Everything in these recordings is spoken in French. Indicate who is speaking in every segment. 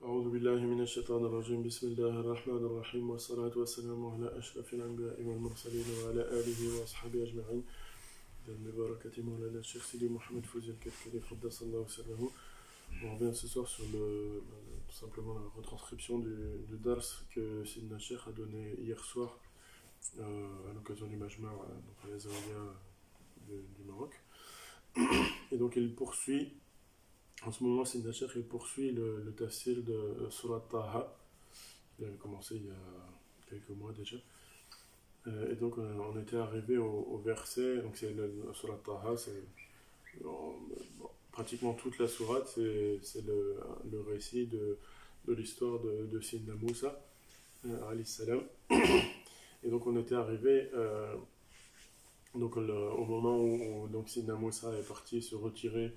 Speaker 1: أعوذ بالله من الشيطان الرجيم بسم الله الرحمن الرحيم والصلاة والسلام على أشرف الأنبياء والمرسلين وعلى آله وأصحابه أجمعين ببركة مولانا الشيخ سيدي محمد فوزي الكركري قدس الله سره. On revient ce soir sur tout simplement la retranscription du dars que Sidna Cheikh a donné hier soir à l'occasion du Majma' donc à la Zawiya du Maroc. Et donc il poursuit, en ce moment Sidna Cheikh il poursuit le tafsir de Surat Taha. Il avait commencé il y a quelques mois déjà. Et donc on était arrivé au verset, donc c'est le Surat Taha, c'est pratiquement toute la sourate, c'est le récit de l'histoire de Sidna Moussa, alayhi salam. Et donc on était arrivé donc au moment où donc Sidna Moussa est parti se retirer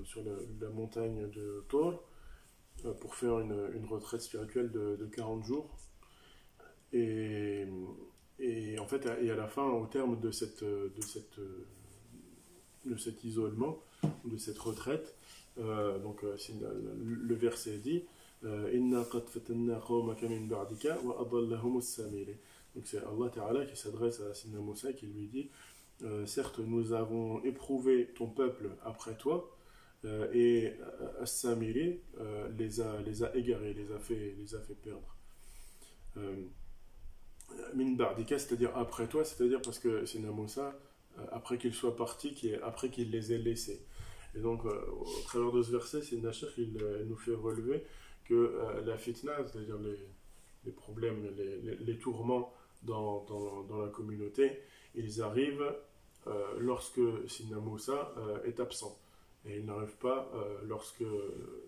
Speaker 1: sur la montagne de Tour pour faire une retraite spirituelle de 40 jours. Et en fait, et à la fin, au terme de cet isolement, de cette retraite, donc le verset dit Inna qad fatanna qawmaka min ba'dika wa adallahum as-samiri. Donc c'est Allah Ta'ala qui s'adresse à Sidna Moussa qui lui dit certes, nous avons éprouvé ton peuple après toi, et As-Samiri les a égarés, les a fait perdre. Min ba'dika, c'est-à-dire après toi, c'est-à-dire parce que Sidna Moussa, après qu'il soit parti, après qu'il les ait laissés. Et donc, au travers de ce verset, Sidna Cheikh il nous fait relever que la fitna, c'est-à-dire les problèmes, les tourments dans la communauté, ils arrivent lorsque Sidna Moussa est absent. Et ils n'arrivent pas lorsque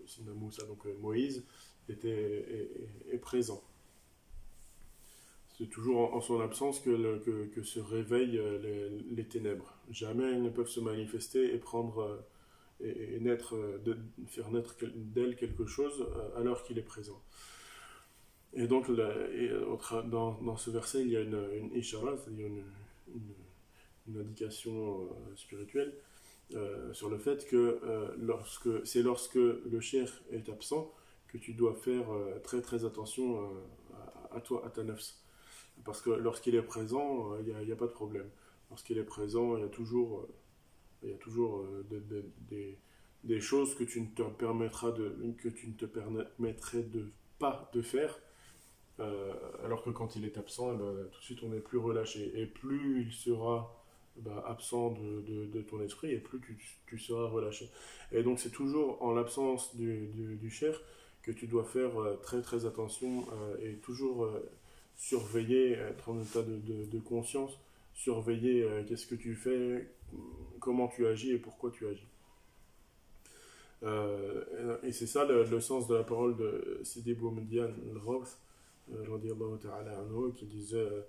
Speaker 1: Sidna Moussa, donc Moïse, est présent. C'est toujours en son absence que se réveillent les ténèbres. Jamais elles ne peuvent se manifester et prendre et faire naître d'elles quelque chose alors qu'il est présent. Et donc dans ce verset il y a une ishara, c'est-à-dire une indication spirituelle sur le fait que lorsque le cheikh est absent que tu dois faire très très attention à toi, à ta nafs. Parce que lorsqu'il est présent, il n'y a pas de problème. Lorsqu'il est présent, il y a toujours des choses que tu ne te permettrais pas de faire, alors que quand il est absent, tout de suite on est plus relâché. Et plus il sera absent de ton esprit, et plus tu seras relâché. Et donc c'est toujours en l'absence du cheikh que tu dois faire très très attention et toujours surveiller, être en état de conscience, surveiller qu'est-ce que tu fais, comment tu agis et pourquoi tu agis. Et c'est ça le sens de la parole de Sidi Boumedian al-Rawth, qui disait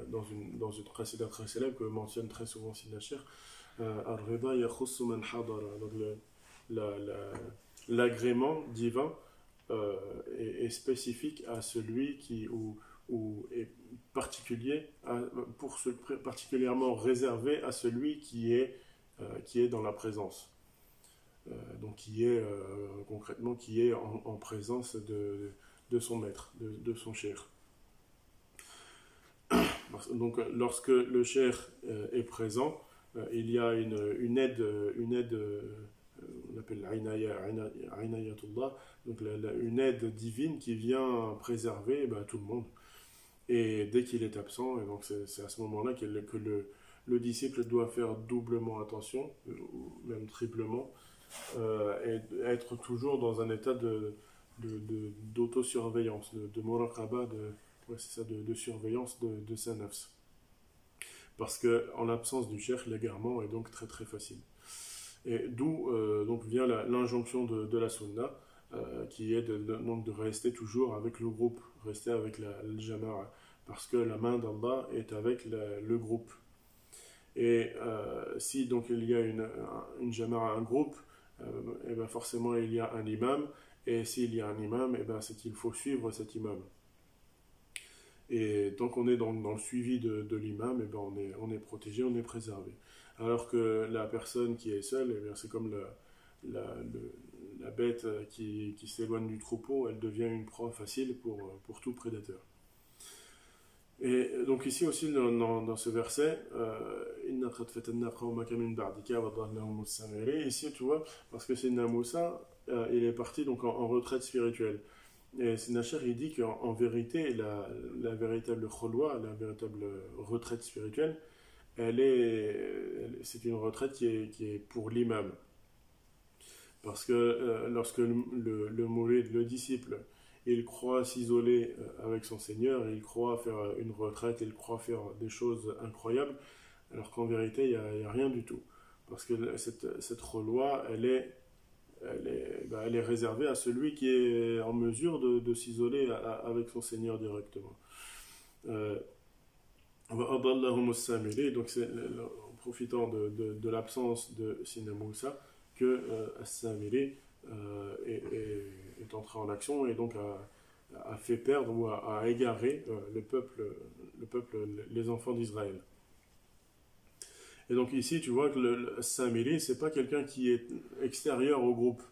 Speaker 1: dans une qasida très célèbre que mentionne très souvent Sidna Cheikh, Ar-Rida yakhussu man hadara. Donc l'agrément divin est spécifique à celui ou est particulièrement réservé à celui qui est dans la présence. Donc concrètement qui est en présence de son maître, de son cheikh. Donc lorsque le cheikh est présent, il y a une aide, on appelle l'inayatullah, donc une aide divine qui vient préserver tout le monde. Et dès qu'il est absent, et donc c'est à ce moment-là que le disciple doit faire doublement attention, ou même triplement, et être toujours dans un état d'autosurveillance, de muraqaba, de surveillance de sa nafs. Parce qu'en l'absence du cheikh, l'égarement est donc très très facile. Et d'où donc vient l'injonction de la sunna, qui est donc de rester toujours avec le groupe, rester avec le jama'a, parce que la main d'Allah est avec le groupe. Et si donc il y a une jama'a, un groupe, et ben forcément il y a un imam, et s'il y a un imam, et ben c'est qu'il faut suivre cet imam. Et tant qu'on est dans le suivi de l'imam, et ben on est protégé, on est préservé. Alors que la personne qui est seule, et bien c'est comme la bête bête qui s'éloigne du troupeau, elle devient une proie facile pour tout prédateur. Et donc ici aussi dans ce verset, ici tu vois, parce que Sidna Moussa, il est parti donc en retraite spirituelle. Et Sidna Cheikh il dit qu'en vérité, la véritable khulwa, la véritable retraite spirituelle, c'est une retraite qui est pour l'imam. Parce que lorsque le mourid, le disciple, il croit s'isoler avec son Seigneur, il croit faire une retraite, il croit faire des choses incroyables, alors qu'en vérité, il n'y a rien du tout. Parce que cette loi, elle est réservée à celui qui est en mesure de s'isoler avec son Seigneur directement. Donc c'est en profitant de l'absence de Sidna Moussa que As-Samiri est entré en action et donc a fait perdre ou a égaré le peuple, les enfants d'Israël. Et donc ici, tu vois que le Samiri, c'est pas quelqu'un qui est extérieur au groupe.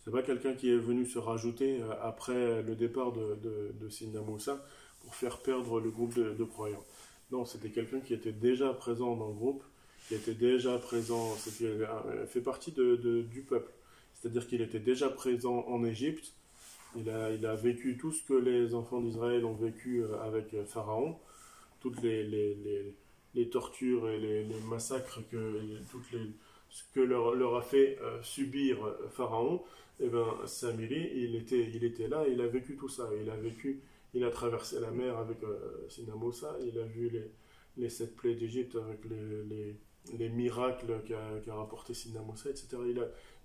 Speaker 1: C'est pas quelqu'un qui est venu se rajouter après le départ de Sidna Moussa pour faire perdre le groupe de croyants. Non, c'était quelqu'un qui était déjà présent dans le groupe, qui était déjà présent, fait partie du peuple. C'est-à-dire qu'il était déjà présent en Égypte. Il a vécu tout ce que les enfants d'Israël ont vécu avec Pharaon, toutes les tortures et les massacres, ce que leur a fait subir Pharaon. Et bien, Samiri, il était là, il a vécu tout ça. Il a traversé la mer avec Sidna Moussa, il a vu les 7 plaies d'Égypte avec les miracles qu'a rapporté Sidna Moussa, etc.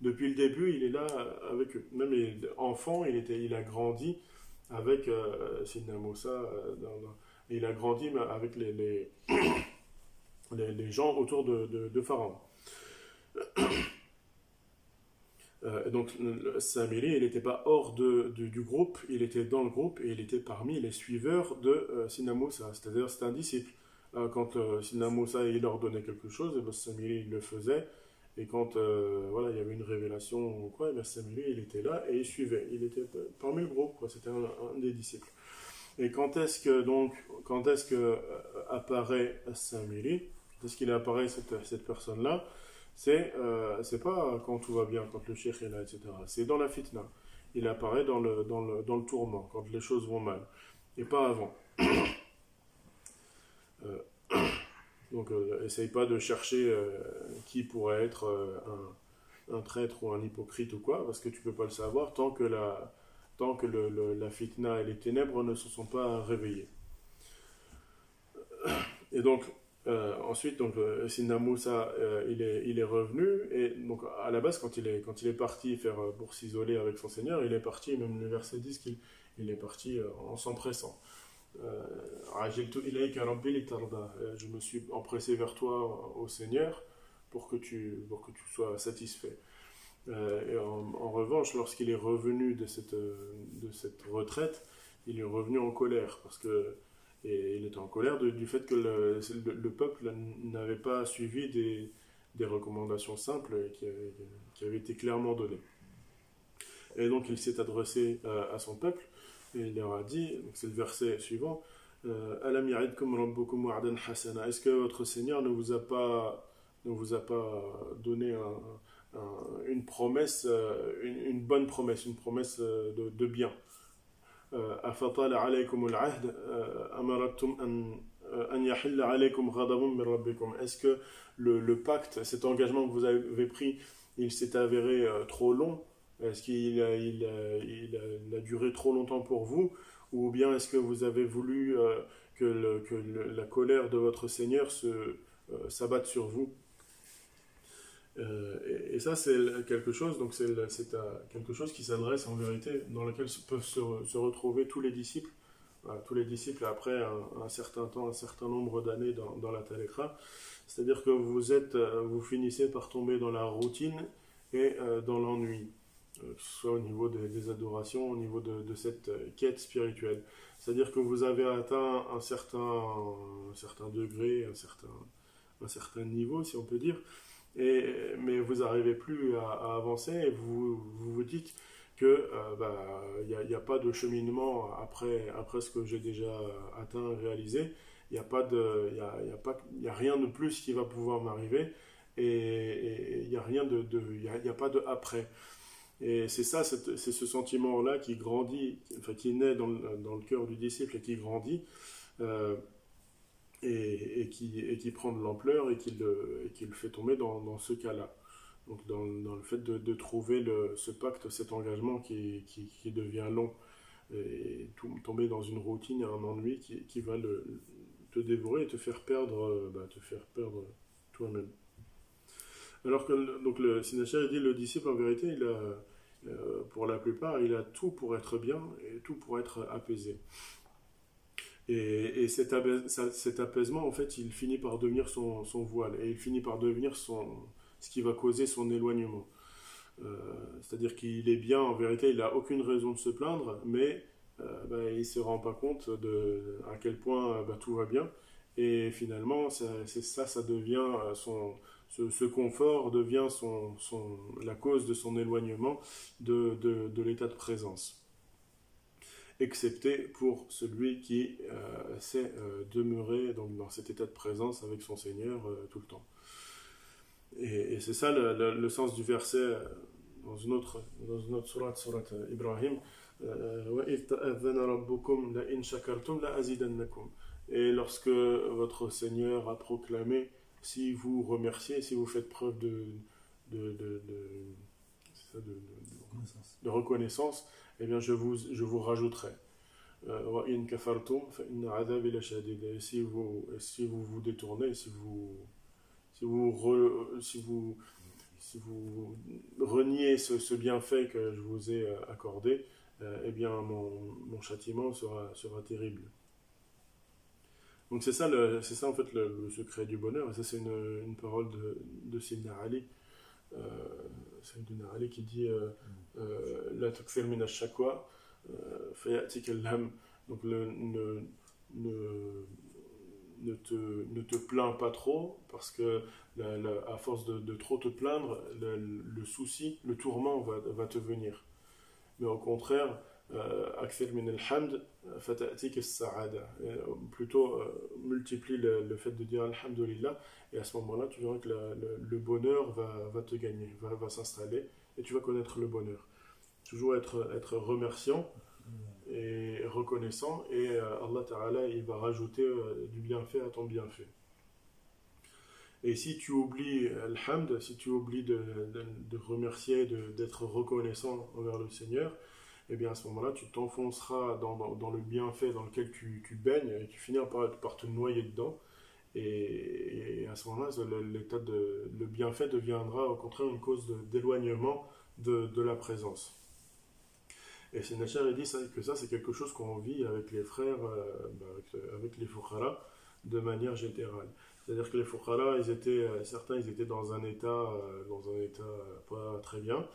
Speaker 1: Depuis le début, il est là avec eux. Même enfant, il a grandi avec Sidna Moussa. Il a grandi avec les gens autour de Pharaon. Donc Samiri, il n'était pas hors du groupe, il était dans le groupe et il était parmi les suiveurs de Sidna Moussa, c'est-à-dire c'est un disciple. Quand Sidna Moussa il ordonnait quelque chose, et ben, Samiri il le faisait, et quand voilà, il y avait une révélation ou quoi, et ben, Samiri il était là et il suivait, il était parmi le groupe, quoi. C'était un des disciples. Et quand est-ce que apparaît Samiri, quand est-ce qu'il apparaît cette personne-là? C'est pas quand tout va bien, quand le cheikh est là, etc. C'est dans la fitna. Il apparaît dans le tourment, quand les choses vont mal. Et pas avant. Donc, essaye pas de chercher qui pourrait être un traître ou un hypocrite ou quoi, parce que tu peux pas le savoir tant que la fitna et les ténèbres ne se sont pas réveillées. Et donc, ensuite, donc, Sidna Moussa, il est revenu, et donc à la base, quand il est parti faire pour s'isoler avec son Seigneur, il est parti, même le verset 10, qu'il est parti en s'empressant. Je me suis empressé vers toi, au Seigneur, pour que tu sois satisfait. Et en revanche, lorsqu'il est revenu de cette retraite, il est revenu en colère, et il était en colère du fait que le peuple n'avait pas suivi des recommandations simples qui avaient été clairement données. Et donc il s'est adressé à son peuple et il leur a dit, donc c'est le verset suivant, Alam ya'idkum rabbukum wa'dan hasana. Est-ce que votre Seigneur ne vous a pas donné une promesse, une bonne promesse, une promesse de bien? أفطال عليكم العهد أمرتم أن يحل عليكم غضب من ربكم. Est-ce que le pacte, cet engagement que vous avez pris, il s'est avéré trop long? Est-ce qu'il a duré trop longtemps pour vous? Ou bien est-ce que vous avez voulu que la colère de votre Seigneur s'abatte sur vous? Et ça c'est quelque chose, donc c'est quelque chose qui s'adresse en vérité, dans lequel peuvent se retrouver tous les disciples, tous les disciples après un certain temps, un certain nombre d'années dans la Talekra. C'est-à-dire que vous finissez par tomber dans la routine et dans l'ennui, que ce soit au niveau des adorations, au niveau de cette quête spirituelle. C'est-à-dire que vous avez atteint un certain degré, un certain niveau, si on peut dire, mais vous n'arrivez plus à avancer et vous dites que il n'y a pas de cheminement après ce que j'ai déjà atteint, réalisé. Il n'y a pas de, il y a rien de plus qui va pouvoir m'arriver et il n'y a rien il y a pas de après. Et c'est ça, c'est ce sentiment-là qui grandit, enfin qui naît dans le cœur du disciple et qui grandit euh, et qui prend de l'ampleur et qui le fait tomber dans ce cas-là. Donc dans le fait de trouver ce pacte, cet engagement qui devient long et tomber dans une routine et un ennui qui va te dévorer et te faire perdre toi-même. Alors que donc le Sinachar dit le disciple en vérité il a pour la plupart il a tout pour être bien et tout pour être apaisé. Et cet apaisement en fait il finit par devenir son voile et il finit par devenir ce qui va causer son éloignement. C'est-à-dire qu'il est bien en vérité il n'a aucune raison de se plaindre mais il ne se rend pas compte à quel point tout va bien et finalement ça devient ce confort devient la cause de son éloignement de l'état de présence. Excepté pour celui qui sait demeurer donc, dans cet état de présence avec son Seigneur tout le temps. Et c'est ça le sens du verset dans une autre sourate Ibrahim. Et lorsque votre Seigneur a proclamé si vous remerciez, si vous faites preuve de reconnaissance, eh bien je vous rajouterai. Si vous vous détournez, si vous reniez ce bienfait que je vous ai accordé, eh bien mon châtiment sera terrible. Donc c'est ça en fait le secret du bonheur. Et ça c'est une parole de Sayyidina Ali. Sayyidina Ali qui dit la takfir min ash-shakwa fayatik al-ham. Donc ne te plains pas trop parce que à force de trop te plaindre le souci, le tourment va te venir. Mais au contraire akthir min al-hamd fata'tik as-sa'ada. Plutôt multiplie le fait de dire alhamdulillah et à ce moment-là tu verras que le bonheur va te gagner, va s'installer et tu vas connaître le bonheur. Toujours être remerciant et reconnaissant et Allah Ta'ala il va rajouter du bienfait à ton bienfait. Et si tu oublies alhamd, si tu oublies de remercier, d'être reconnaissant envers le Seigneur, et bien à ce moment-là, tu t'enfonceras dans le bienfait dans lequel tu baignes et tu finiras par te noyer dedans. Et à ce moment-là, le bienfait deviendra au contraire une cause d'éloignement de la présence. Et Sinachar dit que ça, c'est quelque chose qu'on vit avec les frères, avec les fuqara, de manière générale. C'est-à-dire que les fuqara, certains, ils étaient dans un état pas très bien.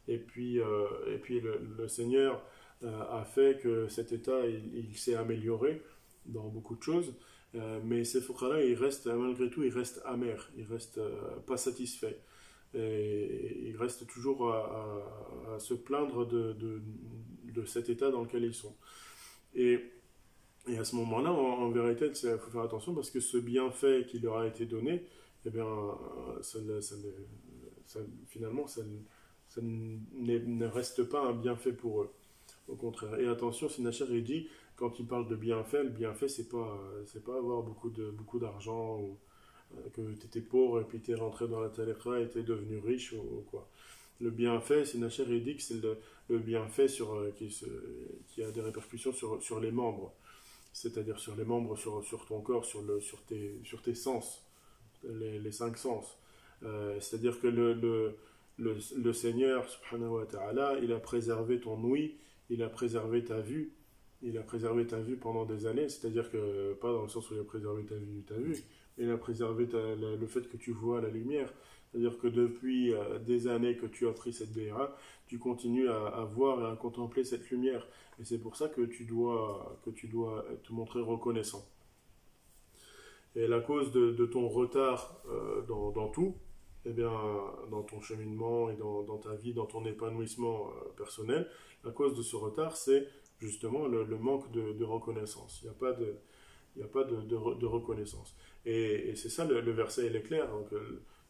Speaker 1: Et puis le Seigneur a fait que cet état il s'est amélioré dans beaucoup de choses, mais ces fuqara malgré tout ils restent amers, ils restent pas satisfaits et ils restent toujours à se plaindre de cet état dans lequel ils sont. Et à ce moment-là, en vérité, il faut faire attention parce que ce bienfait qui leur a été donné, eh bien, finalement, ça ne reste pas un bienfait pour eux. Au contraire. Et attention, Sinachar il dit, quand il parle de bienfait, le bienfait c'est pas avoir beaucoup d'argent ou que tu étais pauvre et puis tu es rentré dans la tariqa et tu es devenu riche ou quoi. Le bienfait, Sinachar il dit que c'est le bienfait qui a des répercussions sur les membres. C'est-à-dire sur les membres, sur ton corps, sur tes sens, les 5 sens. C'est-à-dire que le Seigneur, subhanahu wa ta'ala, il a préservé ton ouïe, il a préservé ta vue pendant des années, c'est-à-dire que, pas dans le sens où il a préservé ta vue, mais il a préservé le fait que tu vois la lumière, c'est-à-dire que depuis des années que tu as pris cette béra, tu continues à voir et à contempler cette lumière, et c'est pour ça que tu dois te montrer reconnaissant. Et la cause de ton retard dans tout, eh bien, dans ton cheminement et dans ta vie, dans ton épanouissement personnel, la cause de ce retard, c'est justement le manque de reconnaissance. Il n'y a pas de reconnaissance. Et c'est ça, le verset, il est clair. Donc,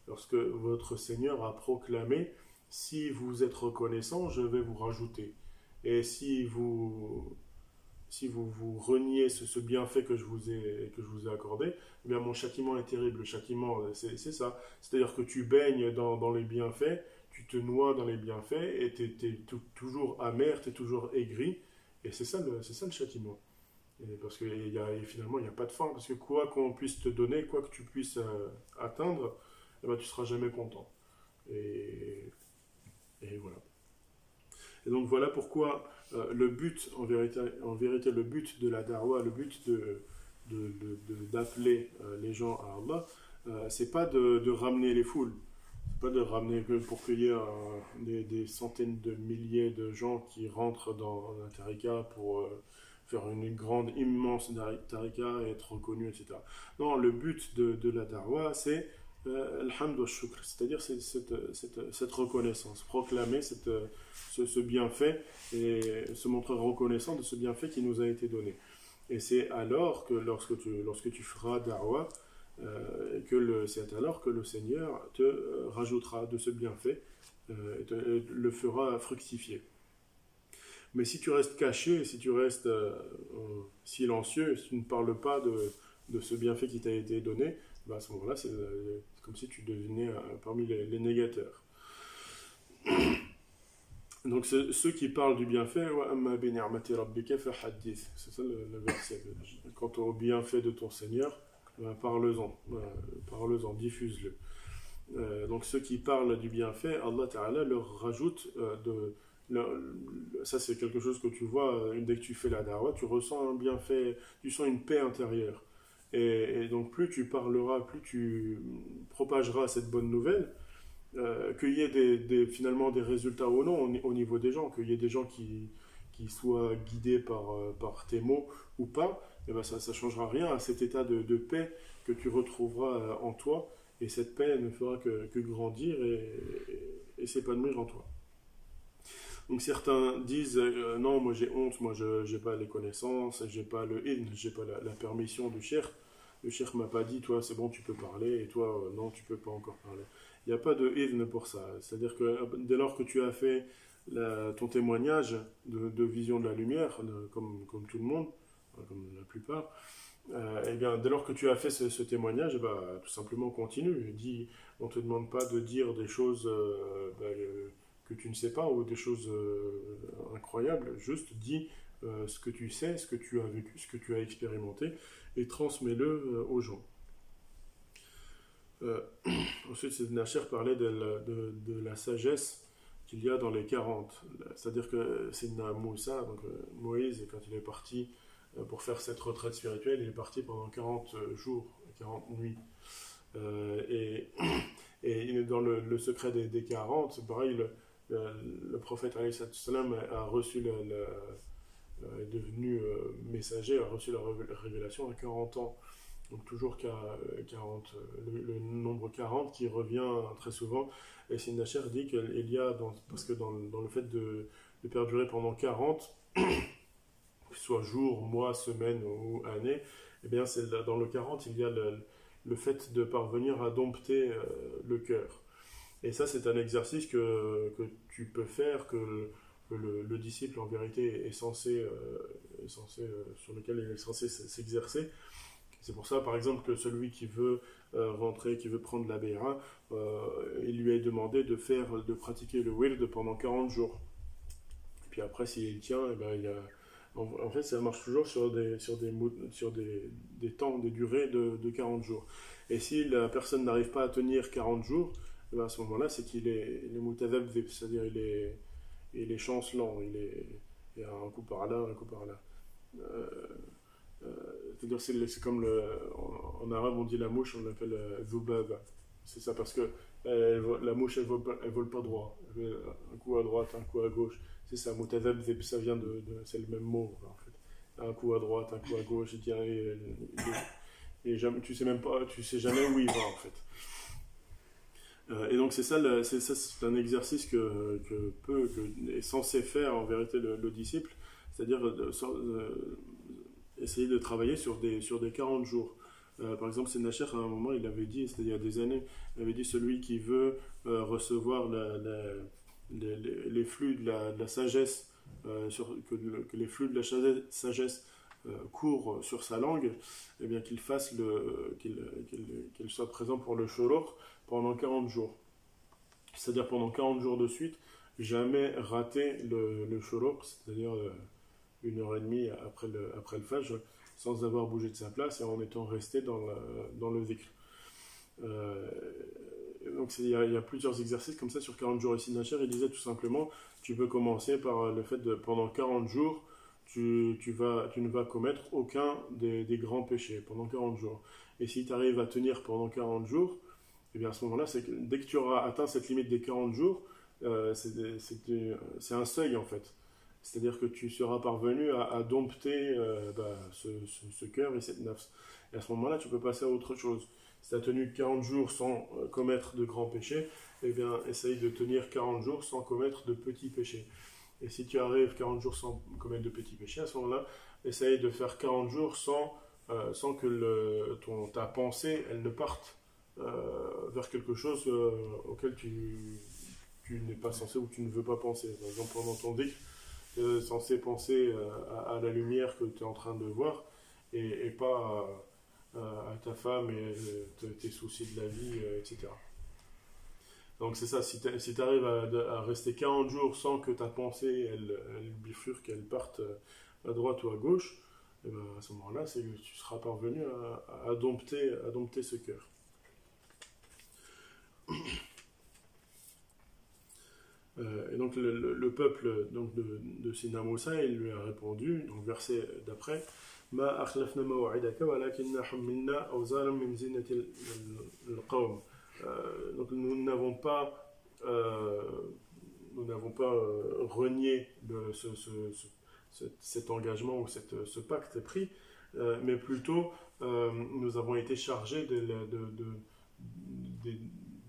Speaker 1: lorsque votre Seigneur a proclamé, si vous êtes reconnaissant, je vais vous rajouter. Et si vous reniez ce bienfait que je vous ai accordé, eh bien mon châtiment est terrible. Le châtiment, c'est ça. C'est-à-dire que tu baignes dans les bienfaits, tu te noies dans les bienfaits, et tu es toujours amer, tu es toujours aigri. Et c'est ça le châtiment. Parce que finalement, il n'y a pas de fin. Parce que quoi qu'on puisse te donner, quoi que tu puisses atteindre, eh ben, tu ne seras jamais content. Et, et voilà. Et donc voilà pourquoi le but, en vérité, le but de la darwa, le but d'appeler les gens à Allah, c'est pas de ramener les foules. C'est pas de ramener pour qu'il y ait des centaines de milliers de gens qui rentrent dans un tariqa pour faire une grande, immense tariqa et être reconnu, etc. Non, le but de la darwa, c'est alhamd wa shukr, c'est-à-dire cette reconnaissance, proclamer ce bienfait et se montrer reconnaissant de ce bienfait qui nous a été donné. Et c'est alors que lorsque tu feras darwa, c'est alors que le Seigneur te rajoutera de ce bienfait et le fera fructifier. Mais si tu restes caché, si tu restes silencieux, si tu ne parles pas de ce bienfait qui t'a été donné, à ce moment-là, c'est comme si tu devenais parmi les négateurs. Donc ceux qui parlent du bienfait, c'est ça le verset. Quant au bienfait de ton Seigneur, parle-en, diffuse-le. Donc ceux qui parlent du bienfait, Allah Ta'ala leur rajoute ça c'est quelque chose que tu vois dès que tu fais la da'wah, tu ressens un bienfait, tu sens une paix intérieure. Et donc plus tu parleras, plus tu propageras cette bonne nouvelle, qu'il y ait finalement des résultats ou non au niveau des gens, qu'il y ait des gens qui soient guidés par tes mots ou pas, et ben ça ne changera rien à cet état de paix que tu retrouveras en toi, et cette paix ne fera que grandir et s'épanouir en toi. Donc certains disent non, moi j'ai honte, moi je n'ai pas les connaissances, j'ai pas le idn, j'ai pas la permission du cheikh. Le cheikh m'a pas dit, toi c'est bon, tu peux parler, et toi non, tu peux pas encore parler. Il n'y a pas de idn pour ça. C'est-à-dire que dès lors que tu as fait ton témoignage de vision de la lumière, comme tout le monde, comme la plupart, eh bien, dès lors que tu as fait ce témoignage, bah, tout simplement continue. On ne te demande pas de dire des choses que tu ne sais pas ou des choses incroyables. Juste dis ce que tu sais, ce que tu as vécu, ce que tu as expérimenté, et transmets-le aux gens. Ensuite, Sayyidina Cheikh parlait de la sagesse qu'il y a dans les 40. C'est-à-dire que Sayyidina Moussa, donc Moïse, quand il est parti pour faire cette retraite spirituelle, il est parti pendant 40 jours, 40 nuits. Et dans le secret des 40, c'est pareil, le prophète alayhi salam a reçu est devenu messager, a reçu la révélation à 40 ans. Donc toujours 40, le nombre 40 qui revient très souvent. Et Sayyidina Cheikh dit qu'il y a, parce que dans le fait de perdurer pendant 40, que ce soit jour, mois, semaine ou année, eh bien dans le 40, il y a le fait de parvenir à dompter le cœur. Et ça, c'est un exercice que tu peux faire, que le disciple, en vérité, est censé sur lequel il est censé s'exercer. C'est pour ça, par exemple, que celui qui veut rentrer, qui veut prendre la bay'a, il lui est demandé de pratiquer le wird pendant 40 jours. Et puis après, s'il tient, eh ben, en fait, ça marche toujours sur des temps, des durées de 40 jours. Et si la personne n'arrive pas à tenir 40 jours, eh ben, à ce moment-là, c'est qu'il est mutadhabdhib, c'est-à-dire il est chancelant, il y a un coup par là, un coup par là. C'est-à-dire c'est comme en arabe on dit la mouche, on l'appelle zubaba. C'est ça parce que la mouche elle vole pas droit, un coup à droite, un coup à gauche. C'est ça, mutadhabdhib, ça vient c'est le même mot en fait. Un coup à droite, un coup à gauche, et jamais, tu sais jamais où il va en fait. Et donc c'est un exercice que est censé faire en vérité le disciple, c'est-à-dire essayer de travailler sur des 40 jours. Par exemple, Senacher, à un moment, il avait dit, c'était il y a des années, il avait dit celui qui veut recevoir les flux de la sagesse, que les flux de la sagesse courent sur sa langue, eh bien qu'il soit présent pour le shoroq pendant 40 jours. C'est-à-dire pendant 40 jours de suite, jamais rater le shoroq, c'est-à-dire 1 heure et demie après le fajr, sans avoir bougé de sa place et en étant resté dans le zikr. Donc il y a plusieurs exercices comme ça sur 40 jours. Ici, Nacher, il disait tout simplement, tu peux commencer par le fait de, pendant 40 jours, tu ne vas commettre aucun des grands péchés pendant 40 jours. Et si tu arrives à tenir pendant 40 jours, et bien à ce moment-là, c'est que dès que tu auras atteint cette limite des 40 jours, c'est un seuil en fait. C'est-à-dire que tu seras parvenu à dompter ce cœur et cette nafs. Et à ce moment-là, tu peux passer à autre chose. Si tu as tenu 40 jours sans commettre de grands péchés, eh bien, essaye de tenir 40 jours sans commettre de petits péchés. Et si tu arrives 40 jours sans commettre de petits péchés, à ce moment-là, essaye de faire 40 jours sans que ta pensée, elle ne parte vers quelque chose auquel tu n'es pas censé ou tu ne veux pas penser. Par exemple, pendant ton dhikr, censé penser à la lumière que tu es en train de voir et pas à ta femme et tes soucis de la vie, etc. Donc c'est ça, si tu arrives à rester 40 jours sans que ta pensée elle bifurque, qu'elle parte à droite ou à gauche, et ben à ce moment-là, tu seras parvenu à dompter ce cœur. Et donc le peuple donc de Sina Moussa, il lui a répondu, donc verset d'après, Ma akhlafna maw'idaka walakinna humilna awzaran min zinati al-qawm. Donc nous n'avons pas renié cet engagement ou ce pacte pris, mais plutôt nous avons été chargés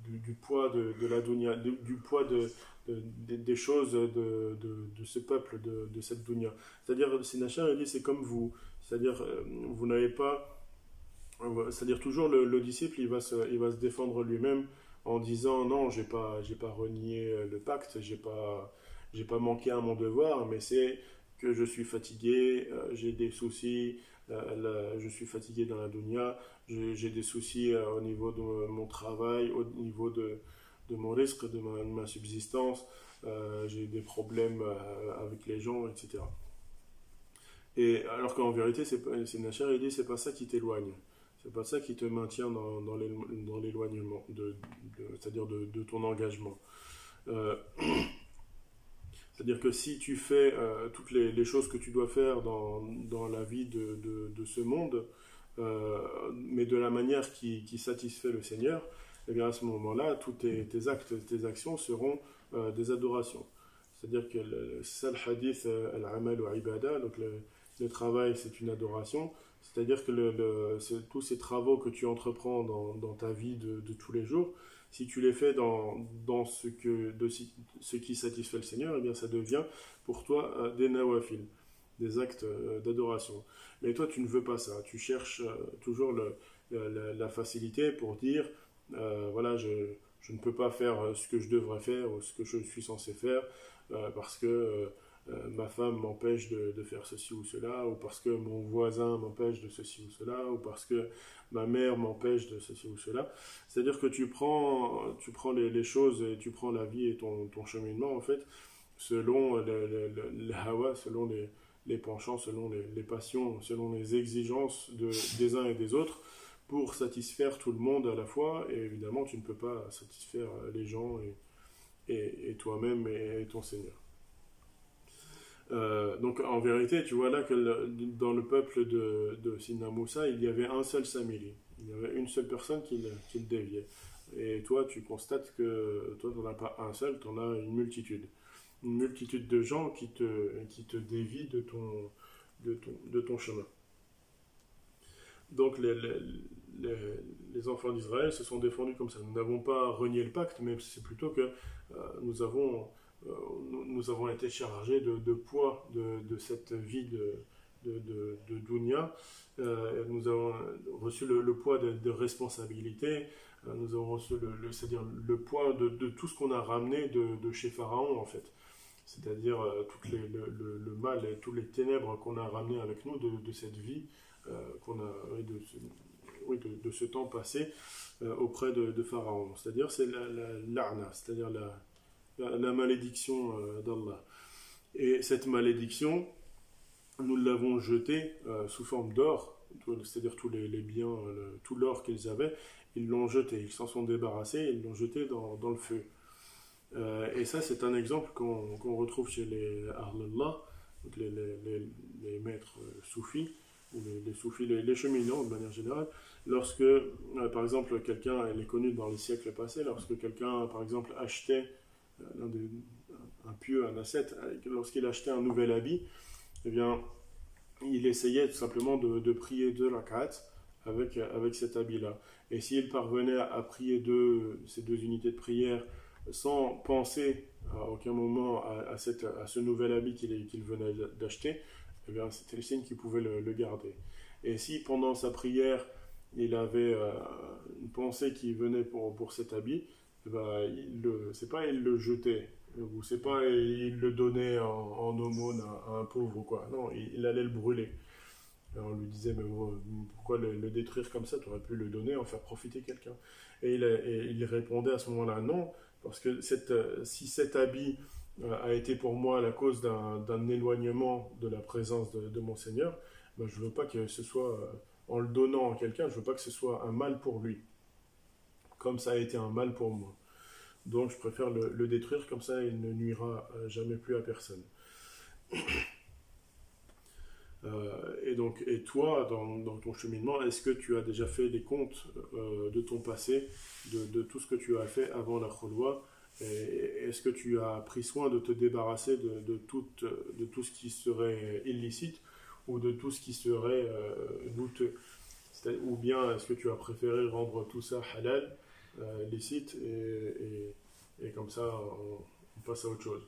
Speaker 1: du poids de la dunya, du poids des choses de ce peuple, de cette dunya. C'est-à-dire, Sinachar, il dit, c'est comme vous. C'est-à-dire, vous n'avez pas... C'est-à-dire, toujours, le disciple, il va se défendre lui-même en disant, non, j'ai pas renié le pacte, j'ai pas manqué à mon devoir, mais c'est que je suis fatigué, j'ai des soucis, je suis fatigué dans la dunya, j'ai des soucis au niveau de mon travail, au niveau de mon risque, de ma subsistance, j'ai des problèmes avec les gens, etc. Et alors qu'en vérité, c'est Nacher, il dit, c'est pas ça qui t'éloigne, c'est pas ça qui te maintient dans l'éloignement, c'est-à-dire de ton engagement. C'est-à-dire que si tu fais toutes les choses que tu dois faire dans la vie de ce monde, mais de la manière qui satisfait le Seigneur, et bien à ce moment-là, tous tes actes, tes actions seront des adorations. C'est-à-dire que c'est ça le hadith al-amal ou ibada, donc le travail c'est une adoration, c'est-à-dire que tous ces travaux que tu entreprends dans ta vie de tous les jours, si tu les fais dans ce qui satisfait le Seigneur, eh bien ça devient pour toi des nawafil, des actes d'adoration. Mais toi tu ne veux pas ça, tu cherches toujours la facilité pour dire voilà, je ne peux pas faire ce que je devrais faire ou ce que je suis censé faire parce que ma femme m'empêche de faire ceci ou cela, ou parce que mon voisin m'empêche de ceci ou cela, ou parce que ma mère m'empêche de ceci ou cela. C'est-à-dire que tu prends les choses et tu prends la vie et ton cheminement, en fait, selon le hawa, selon les penchants, selon les passions, selon les exigences des uns et des autres, pour satisfaire tout le monde à la fois. Et évidemment, tu ne peux pas satisfaire les gens et toi-même et ton Seigneur. Donc en vérité, tu vois là que dans le peuple de Sina Moussa, il y avait un seul Samiri. Il y avait une seule personne qui le déviait. Et toi, tu constates que toi, tu n'en as pas un seul, tu en as une multitude. Une multitude de gens qui te dévient de ton chemin. Donc les enfants d'Israël se sont défendus comme ça. Nous n'avons pas renié le pacte, mais c'est plutôt que nous avons, nous avons été chargés de poids de cette vie de dunya. Nous avons reçu le poids de responsabilité. Nous avons reçu c'est-à-dire le poids de tout ce qu'on a ramené de chez Pharaon, en fait. C'est-à-dire le mal et toutes les ténèbres qu'on a ramenées avec nous de cette vie, qu'on a, de ce temps passé auprès de Pharaon. C'est-à-dire c'est l'a'na, c'est-à-dire la malédiction d'Allah. Et cette malédiction, nous l'avons jetée sous forme d'or, c'est-à-dire tous les biens, tout l'or qu'ils avaient, ils l'ont jeté, ils s'en sont débarrassés, ils l'ont jeté dans le feu. Et ça, c'est un exemple qu'on retrouve chez les Ahlullah, donc les maîtres soufis, ou les soufis, les cheminants de manière générale. Lorsque, par exemple, quelqu'un, elle est connue dans les siècles passés, lorsque quelqu'un, par exemple, achetait un pieu, un ascète, lorsqu'il achetait un nouvel habit, eh bien, il essayait tout simplement de prier 2 rak'at avec cet habit-là. Et s'il parvenait à prier ces 2 unités de prière sans penser à aucun moment à ce nouvel habit qu'il venait d'acheter, eh bien, c'était le signe qu'il pouvait le garder. Et si pendant sa prière, il avait une pensée qui venait pour cet habit, eh bien, c'est pas il le jetait, ou c'est pas il le donnait en aumône à un pauvre ou quoi. Non, il allait le brûler. Alors on lui disait, mais pourquoi le détruire comme ça? Tu aurais pu le donner, en faire profiter quelqu'un. Et il répondait à ce moment-là, non, parce que si cet habit a été pour moi la cause d'un éloignement de la présence de mon Seigneur, ben je ne veux pas que ce soit, en le donnant à quelqu'un, je ne veux pas que ce soit un mal pour lui, comme ça a été un mal pour moi. Donc je préfère le détruire, comme ça il ne nuira jamais plus à personne. Et toi, dans ton cheminement, est-ce que tu as déjà fait des comptes de ton passé, de tout ce que tu as fait avant la Khulwa? Et est-ce que tu as pris soin de te débarrasser de tout ce qui serait illicite ou de tout ce qui serait douteux? Ou bien est-ce que tu as préféré rendre tout ça halal, licite, et comme ça on passe à autre chose?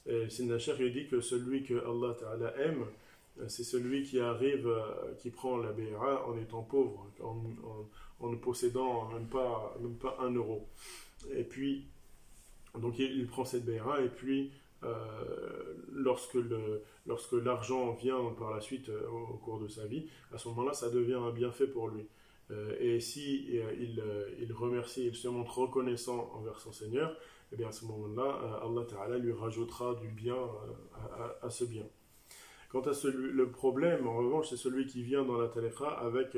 Speaker 1: Et Sidna Cheikh il dit que celui que Allah Ta'ala aime, c'est celui qui arrive, qui prend la béra en étant pauvre, en ne possédant même pas 1 euro. Et puis, donc il prend cette béra, et puis lorsque l'argent vient par la suite au cours de sa vie, à ce moment-là, ça devient un bienfait pour lui. Et si il remercie, il se montre reconnaissant envers son Seigneur, et bien à ce moment-là, Allah Ta'ala lui rajoutera du bien à ce bien. Quant à le problème, en revanche, c'est celui qui vient dans la tariqa avec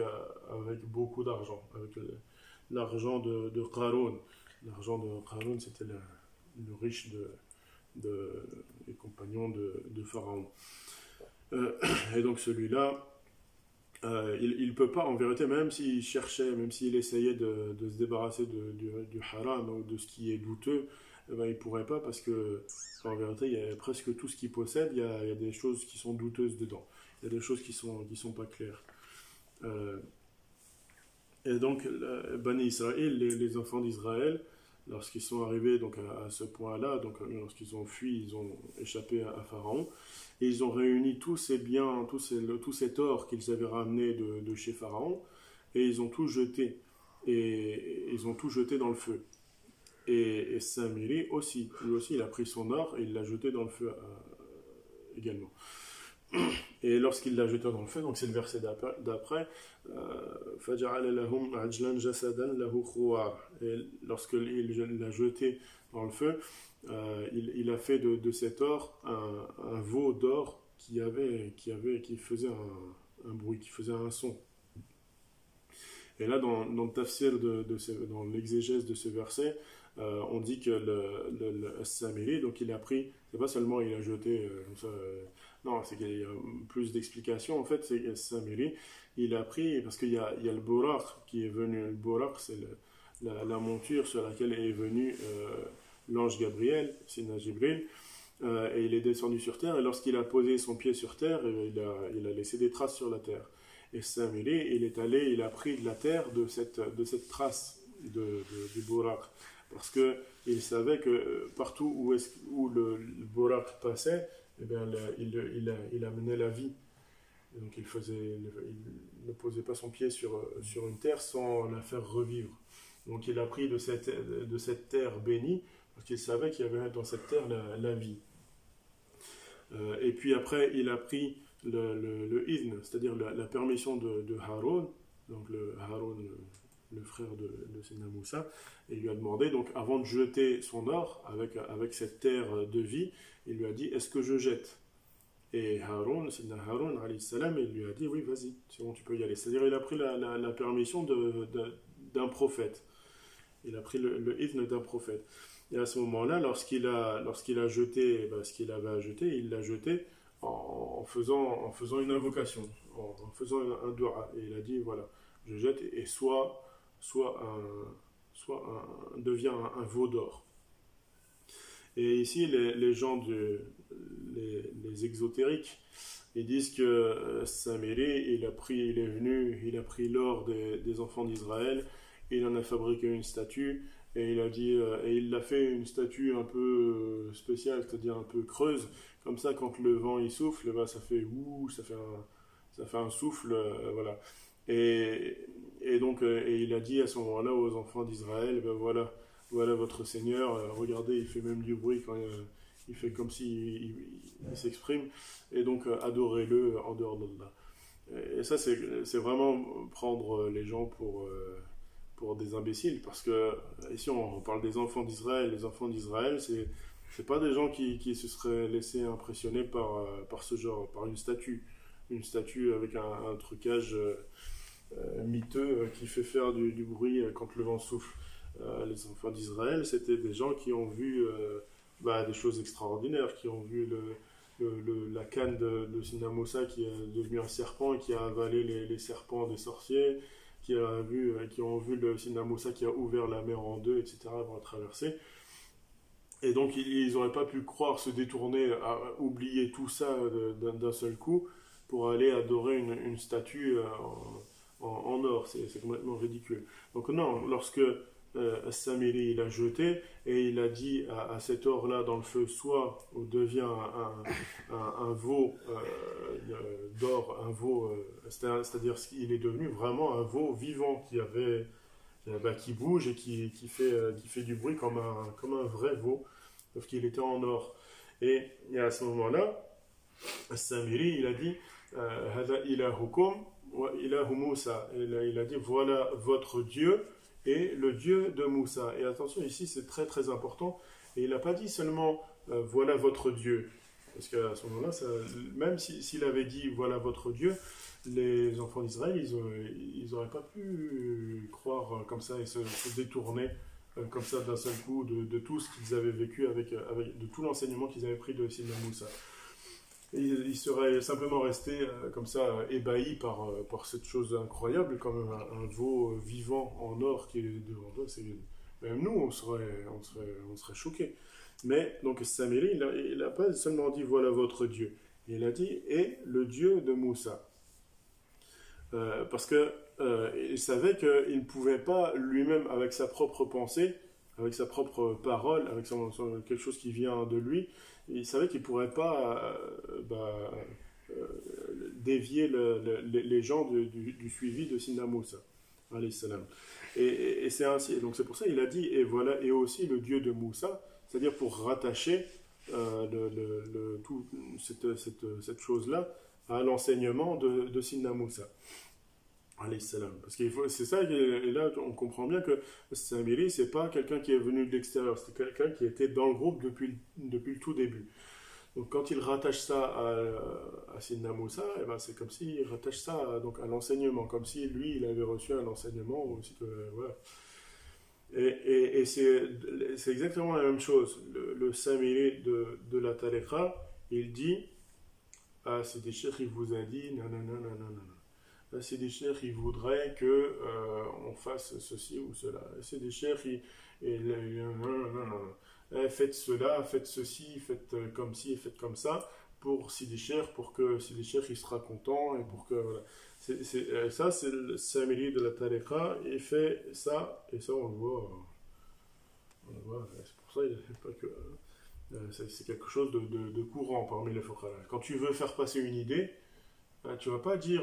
Speaker 1: beaucoup d'argent, avec l'argent de Qarun. L'argent de Qarun, c'était le riche des compagnons de Pharaon. Et donc celui-là, il ne peut pas, en vérité, même s'il cherchait, même s'il essayait de se débarrasser du haram, donc de ce qui est douteux, ben, il ne pourrait pas, parce que en vérité, il y a presque tout ce qu'il possède, il y a des choses qui sont douteuses dedans. Il y a des choses qui sont pas claires. Et donc, Bani Israël, les enfants d'Israël, lorsqu'ils sont arrivés donc à ce point-là, donc lorsqu'ils ont fui, ils ont échappé à Pharaon, et ils ont réuni tous ces biens, tout cet or qu'ils avaient ramené de chez Pharaon, et ils ont tout jeté, et ils ont tout jeté dans le feu. Et Samiri aussi, lui aussi, il a pris son or et il l'a jeté dans le feu également. Et lorsqu'il l'a jeté dans le feu, donc c'est le verset d'après, فَجَعَلَ لَهُمْ عَجْلًا جَسَدًا لَهُ خُوَارٌ. Et lorsqu'il l'a jeté dans le feu, il a fait de cet or un veau d'or qui faisait un bruit, qui faisait un son. Et là, dans le tafsir, dans l'exégèse de ce verset, on dit que le Samiri, donc il a pris, c'est pas seulement il a jeté comme ça, non, c'est qu'il y a plus d'explications. En fait, c'est que Samiri, il a pris, parce qu'il y a le Buraq qui est venu. Le Buraq, c'est la monture sur laquelle est venu l'ange Gabriel, Sidna Jibril, et il est descendu sur terre, et lorsqu'il a posé son pied sur terre, il a laissé des traces sur la terre. Et Samiri, il est allé, il a pris de la terre de cette trace du Buraq. Parce qu'il savait que partout où le Buraq passait, eh bien, il amenait la vie. Et donc il ne posait pas son pied sur une terre sans la faire revivre. Donc il a pris de cette terre bénie, parce qu'il savait qu'il y avait dans cette terre la vie. Et puis après, il a pris le izn, c'est-à-dire la permission de Haroun, donc Haroun, le frère de Sina Moussa, et il lui a demandé, donc avant de jeter son or avec cette terre de vie, il lui a dit, est-ce que je jette? Et Haroun, Sina Haroun, alayhi salam, il lui a dit, oui, vas-y, c'est bon, tu peux y aller. C'est-à-dire, il a pris la permission d'un prophète. Il a pris le izn d'un prophète. Et à ce moment-là, lorsqu'il a jeté ce qu'il avait à jeter, il l'a jeté en faisant une invocation, en faisant un dua. Et il a dit, voilà, je jette et devient un veau d'or. Et ici, les gens, les exotériques, ils disent que Samiri, il a pris l'or des enfants d'Israël, il en a fabriqué une statue, et il a dit, et il l'a fait une statue un peu spéciale, c'est-à-dire un peu creuse, comme ça quand le vent il souffle, bah, ça fait ça fait un souffle, voilà. Et donc, et il a dit à ce moment-là aux enfants d'Israël, ben voilà votre Seigneur, regardez, il fait même du bruit quand il fait comme s'il il s'exprime, et donc adorez-le en dehors d'Allah. Et ça, c'est vraiment prendre les gens pour des imbéciles, parce que ici on parle des enfants d'Israël. Les enfants d'Israël, c'est pas des gens qui se seraient laissés impressionner par ce genre, par une statue avec un trucage miteux qui fait faire du bruit quand le vent souffle. Les enfants d'Israël, c'était des gens qui ont vu des choses extraordinaires, qui ont vu la canne de Sina Moussa qui est devenu un serpent et qui a avalé les serpents des sorciers, qui ont vu le Sina Moussa qui a ouvert la mer en deux, etc., avant de traverser. Et donc ils n'auraient pas pu se détourner, à oublier tout ça d'un seul coup pour aller adorer une statue en or. C'est complètement ridicule. Donc non, lorsque Samiri il a jeté et il a dit à cet or-là dans le feu, soit devient un veau d'or, un veau, c'est-à-dire qu'il est devenu vraiment un veau vivant qui bouge et qui fait du bruit comme un vrai veau, sauf qu'il était en or. Et à ce moment-là, Samiri il a dit Hada ilahukum wa ilahu Moussa. Il a dit, voilà votre Dieu et le Dieu de Moussa. Et attention, ici c'est très très important. Et il n'a pas dit seulement voilà votre Dieu. Parce qu'à ce moment-là, même s'il avait dit voilà votre Dieu, les enfants d'Israël, ils n'auraient pas pu croire comme ça et se détourner comme ça d'un seul coup de tout ce qu'ils avaient vécu de tout l'enseignement qu'ils avaient pris de Sina Moussa. Et il serait simplement resté comme ça ébahi par cette chose incroyable, comme un veau vivant en or qui est devant toi. Même nous, on serait choqués. Mais donc Samiri, il n'a pas seulement dit voilà votre Dieu, il a dit et le Dieu de Moussa. Parce que il savait qu'il ne pouvait pas lui-même, avec sa propre pensée, avec sa propre parole, avec quelque chose qui vient de lui, il savait qu'il ne pourrait pas dévier les gens du suivi de Sina Moussa, alayhi salam. Et c'est ainsi. Et donc c'est pour ça qu'il a dit et voilà, et aussi le Dieu de Moussa, c'est-à-dire pour rattacher cette chose-là à l'enseignement de Sina Moussa, alayhi salam. Parce c'est ça, et là on comprend bien que Samiri, c'est pas quelqu'un qui est venu de l'extérieur, c'est quelqu'un qui était dans le groupe depuis le tout début. Donc quand il rattache ça à Sina Moussa, eh ben, c'est comme s'il rattache ça à l'enseignement, comme si lui il avait reçu un enseignement aussi voilà. Et c'est exactement la même chose. Le Samiri de la Tariqa, il dit c'est des cheikhs, il vous a dit nanana. C'est des cheikhs, ils voudraient que on fasse ceci ou cela. C'est des cheikhs, faites cela, faites ceci, faites comme ci, faites comme ça, pour Sidi Cheikh, pour que Sidi Cheikh il sera content, et pour que voilà. Ça, c'est le Samiri de la Tariqa, il fait ça, et ça on le voit, c'est pour ça il fait pas que. C'est quelque chose de courant parmi les fuqara. Quand tu veux faire passer une idée, tu vas pas dire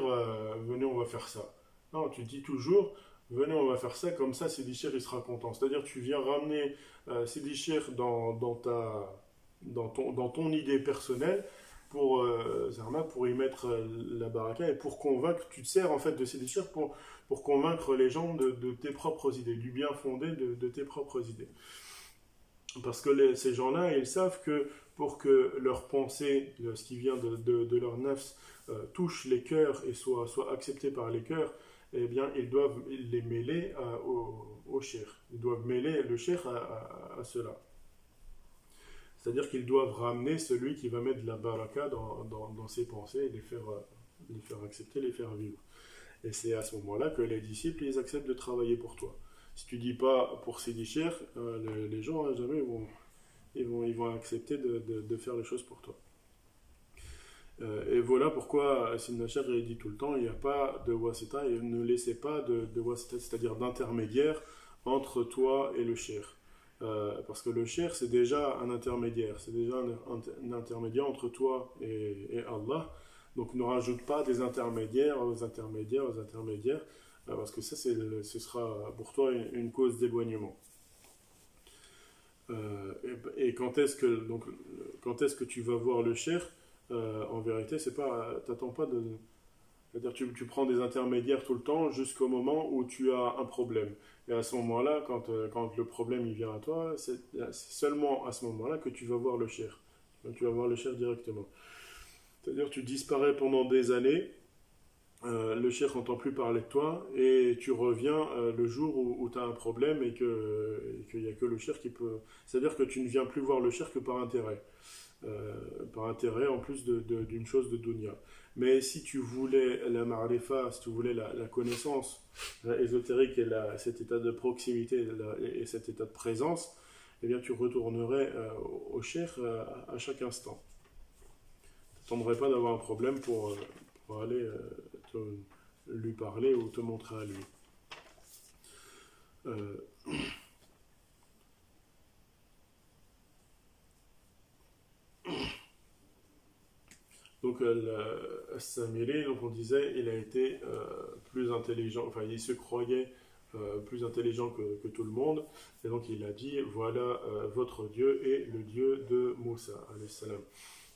Speaker 1: venez on va faire ça. Non, tu dis toujours venez on va faire ça, comme ça Sidi Cheikh il sera content. C'est-à-dire tu viens ramener Sidi Cheikh dans ton idée personnelle pour y mettre la baraka et pour convaincre, tu te sers en fait de Sidi Cheikh pour convaincre les gens de tes propres idées, du bien fondé de tes propres idées. Parce que ces gens-là, ils savent que pour que leur pensée, ce qui vient de leur nafs, touche les cœurs et soit accepté par les cœurs, eh bien, ils doivent les mêler au cheikh. Ils doivent mêler le cheikh à cela. C'est-à-dire qu'ils doivent ramener celui qui va mettre de la baraka dans ses pensées et les faire accepter, les faire vivre. Et c'est à ce moment-là que les disciples, ils acceptent de travailler pour toi. Si tu dis pas pour Sidi Cheikh, les gens jamais ils vont accepter de faire les choses pour toi. Et voilà pourquoi Sidi Cheikh dit tout le temps, il n'y a pas de wasita, et ne laissez pas de wasita, c'est-à-dire d'intermédiaire entre toi et le cheikh. Parce que le cheikh c'est déjà un intermédiaire, c'est déjà un intermédiaire entre toi et Allah. Donc ne rajoute pas des intermédiaires aux intermédiaires, parce que ça, ce sera pour toi une cause d'éloignement. Et quand est-ce que tu vas voir le cheikh, en vérité, t'attends pas de. C'est-à-dire tu prends des intermédiaires tout le temps jusqu'au moment où tu as un problème. Et à ce moment-là, quand le problème il vient à toi, c'est seulement à ce moment-là que tu vas voir le cheikh. Tu vas voir le cheikh directement. C'est-à-dire tu disparais pendant des années. Le cheikh n'entend plus parler de toi et tu reviens le jour où tu as un problème et qu'il n'y a que le cheikh qui peut. C'est-à-dire que tu ne viens plus voir le cheikh que par intérêt. Par intérêt en plus d'une chose de dunya. Mais si tu voulais la ma'rifa, si tu voulais la connaissance ésotérique et cet état de proximité et cet état de présence, eh bien tu retournerais au cheikh à chaque instant. Tu n'attendrais pas d'avoir un problème pour aller lui parler ou te montrer à lui. Donc Samiri, donc on disait, il a été plus intelligent, enfin il se croyait plus intelligent que tout le monde, et donc il a dit voilà votre Dieu est le Dieu de Moussa alayhi salam.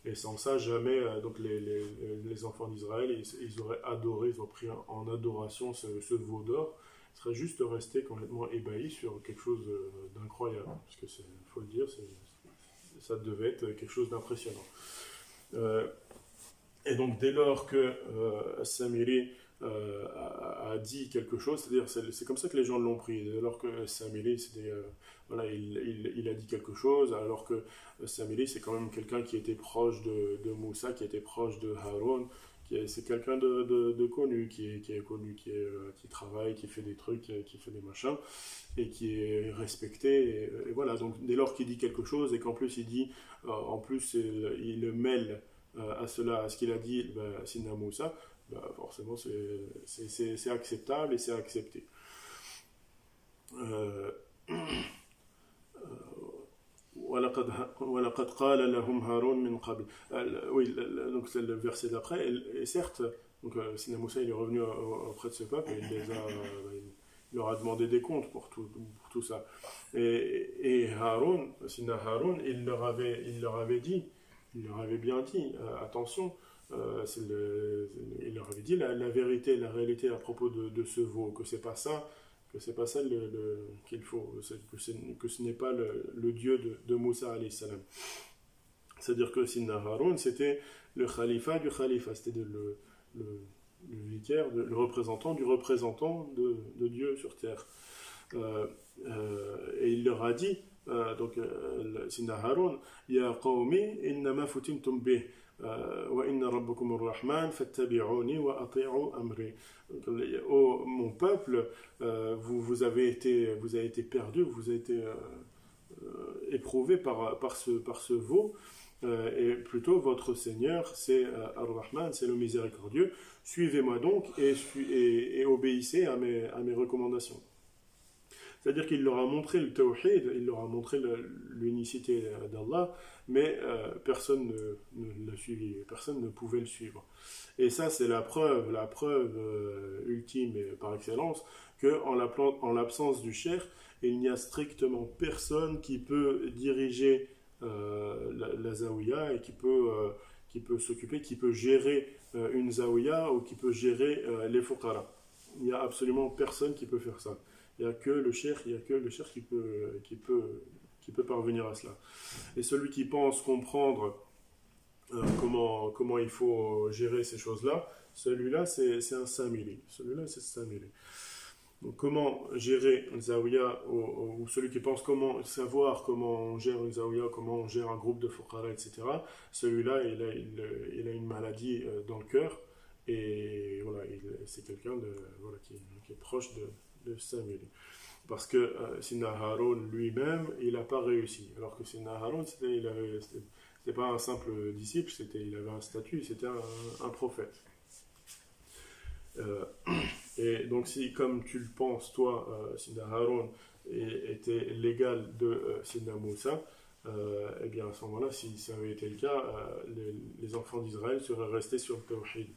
Speaker 1: Et sans ça, jamais donc les enfants d'Israël, ils auraient adoré, ils ont pris en adoration ce veau d'or. Ils seraient juste restés complètement ébahis sur quelque chose d'incroyable. Parce que, il faut le dire, ça devait être quelque chose d'impressionnant. Et donc, dès lors que Samiri a dit quelque chose, c'est-à-dire c'est comme ça que les gens l'ont pris. Dès lors que Samiri, voilà, il a dit quelque chose, alors que Samiri, c'est quand même quelqu'un qui était proche de Moussa, qui était proche de Haroun, c'est quelqu'un de connu, qui est connu, qui travaille, qui fait des trucs, qui fait des machins, et qui est respecté. Et voilà, donc dès lors qu'il dit quelque chose, et qu'en plus il dit, en plus il le mêle à cela, à ce qu'il a dit, Sina Moussa, forcément c'est acceptable et c'est accepté. وَلَقَدْ قَالَ لَهُمْ هَارُونَ مِنْ قَبْلِ. Oui, donc c'est le verset d'après, et certes, donc Sina Moussa il est revenu auprès de ce peuple, et il leur a demandé des comptes pour tout ça. Et Haroun, Sina Haroun, il leur avait dit, il leur avait bien dit, attention, il leur avait dit la vérité, la réalité à propos de ce veau, que c'est pas ça qu'il faut, que ce n'est pas le Dieu de Moussa alayhi salam. C'est-à-dire que Sina Haroun, c'était le khalifa du khalifa, c'était le vicaire, le représentant du représentant de Dieu sur terre. Et il leur a dit, donc Sina Haroun, Ya qawmi innama futintum bih wa inna rabbakum ar-rahman fattabi'uni wa ati'u amri. Oh mon peuple, vous avez été perdu, vous avez été éprouvé par ce veau, et plutôt votre Seigneur, c'est Ar-Rahman, c'est le miséricordieux. Suivez-moi donc et obéissez à mes recommandations. C'est-à-dire qu'il leur a montré le tawhid, il leur a montré l'unicité d'Allah, mais personne ne le suivait, personne ne pouvait le suivre. Et ça, c'est la preuve ultime et par excellence, qu'en l'absence du cheikh, il n'y a strictement personne qui peut diriger la zaouïa et qui peut s'occuper, qui peut gérer une zaouïa ou qui peut gérer les fuqara. Il n'y a absolument personne qui peut faire ça. Il n'y a que le cheikh, qui peut parvenir à cela. Et celui qui pense comprendre comment il faut gérer ces choses-là, celui-là c'est un samiri. Celui-là c'est samiri. Donc comment gérer une zaouïa, ou celui qui pense savoir comment on gère une zaouïa, comment on gère un groupe de fuqara, etc. Celui-là il a une maladie dans le cœur, et voilà, c'est quelqu'un qui est proche de Samiri. Parce que Sina Haroun lui-même, il n'a pas réussi. Alors que Sina Haroun, c'était pas un simple disciple, il avait un statut, c'était un prophète. Et donc si, comme tu le penses, toi, Sina Haroun était l'égal de Sina Moussa, eh bien à ce moment-là, si ça avait été le cas, les enfants d'Israël seraient restés sur le tawhid.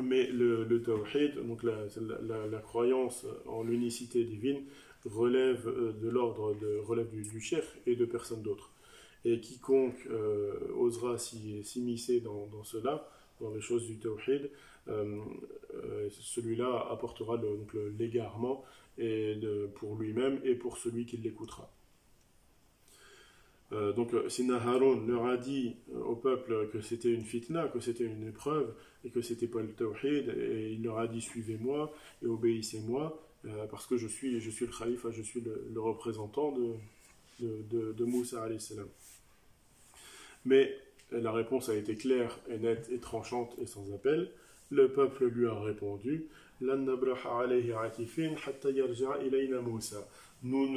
Speaker 1: Mais le tawhid, donc la croyance en l'unicité divine, relève relève du cheikh et de personne d'autre. Et quiconque osera s'immiscer dans cela, dans les choses du tawhid, celui-là apportera l'égarement pour lui-même et pour celui qui l'écoutera. Donc Sina Haroun leur a dit au peuple que c'était une fitna, que c'était une épreuve et que c'était pas le tawhid, et il leur a dit suivez-moi et obéissez-moi parce que je suis le khalifa, je suis le représentant de Moussa alayhi salam. Mais la réponse a été claire et nette et tranchante et sans appel. Le peuple lui a répondu Lan nabraha alayhi atifin hatta yarja'a ilayna Moussa. Nous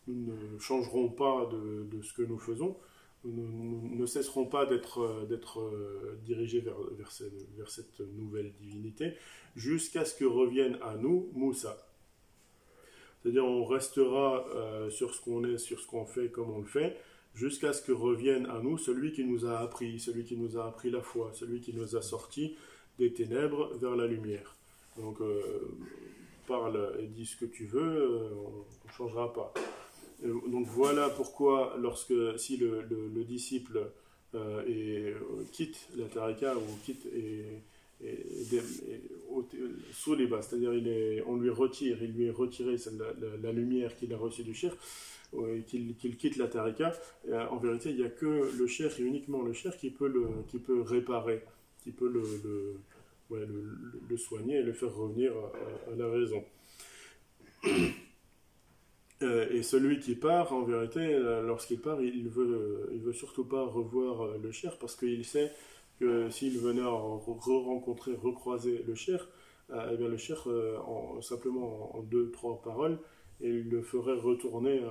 Speaker 1: ne changerons pas de ce que nous faisons, nous ne cesserons pas d'être dirigés vers cette nouvelle divinité, jusqu'à ce que revienne à nous Moussa. C'est-à-dire on restera sur ce qu'on est, sur ce qu'on fait, comme on le fait, jusqu'à ce que revienne à nous celui qui nous a appris la foi, celui qui nous a sortis des ténèbres vers la lumière. Donc parle et dis ce que tu veux, on ne changera pas. Donc voilà pourquoi si le disciple quitte la tariqa ou quitte c'est-à-dire on lui est retiré la lumière qu'il a reçue du cheikh, qu'il quitte la tariqa, en vérité il n'y a que le cheikh et uniquement le cheikh qui peut réparer, qui peut le soigner et le faire revenir à la raison. Et celui qui part, en vérité, lorsqu'il part, il veut surtout pas revoir le cheikh, parce qu'il sait que s'il venait à recroiser le cheikh, eh bien le cheikh, simplement en 2-3 paroles, il le ferait retourner